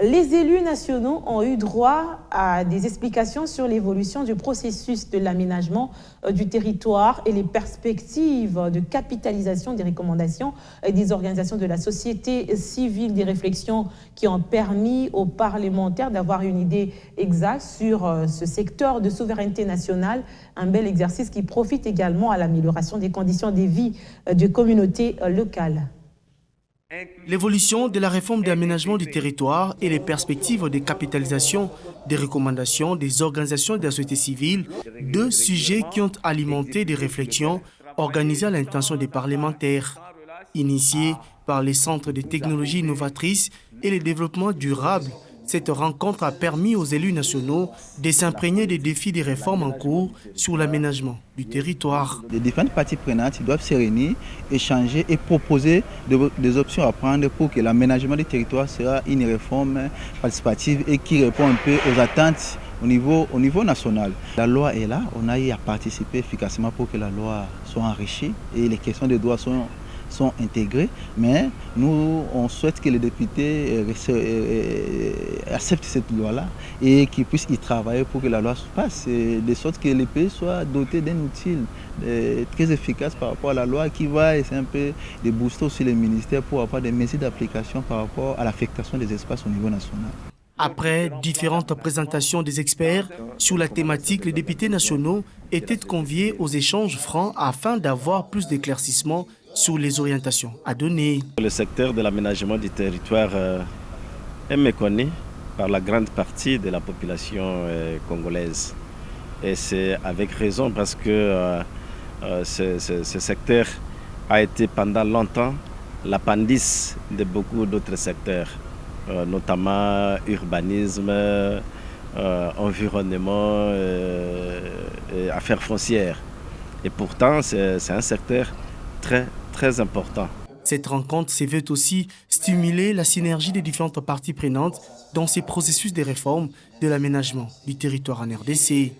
Les élus nationaux ont eu droit à des explications sur l'évolution du processus de l'aménagement du territoire et les perspectives de capitalisation des recommandations des organisations de la société civile, des réflexions qui ont permis aux parlementaires d'avoir une idée exacte sur ce secteur de souveraineté nationale, un bel exercice qui profite également à l'amélioration des conditions de vie des communautés locales. L'évolution de la réforme d'aménagement du territoire et les perspectives de capitalisation des recommandations des organisations de la société civile, deux sujets qui ont alimenté des réflexions organisées à l'intention des parlementaires. Initiées par les centres de technologies innovatrices et le développement durable, cette rencontre a permis aux élus nationaux de s'imprégner des défis des réformes en cours sur l'aménagement du territoire. Les différentes parties prenantes doivent se réunir, échanger et proposer des options à prendre pour que l'aménagement du territoire soit une réforme participative et qui répond un peu aux attentes au niveau national. La loi est là, on a eu à participer efficacement pour que la loi soit enrichie et les questions de droit sont intégrées, mais nous, on souhaite que les députés acceptent cette loi-là et qu'ils puissent y travailler pour que la loi se passe, de sorte que les pays soient dotés d'un outil très efficace par rapport à la loi qui va essayer un peu de booster aussi les ministères pour avoir des mesures d'application par rapport à l'affectation des espaces au niveau national. Après différentes présentations des experts sur la thématique, les députés nationaux étaient conviés aux échanges francs afin d'avoir plus d'éclaircissements sur les orientations à donner. Le secteur de l'aménagement du territoire est méconnu par la grande partie de la population congolaise. Et c'est avec raison parce que ce secteur a été pendant longtemps l'appendice de beaucoup d'autres secteurs, notamment urbanisme, environnement, affaires foncières. Et pourtant, c'est un secteur très important. Cette rencontre se veut aussi stimuler la synergie des différentes parties prenantes dans ces processus de réforme de l'aménagement du territoire en RDC.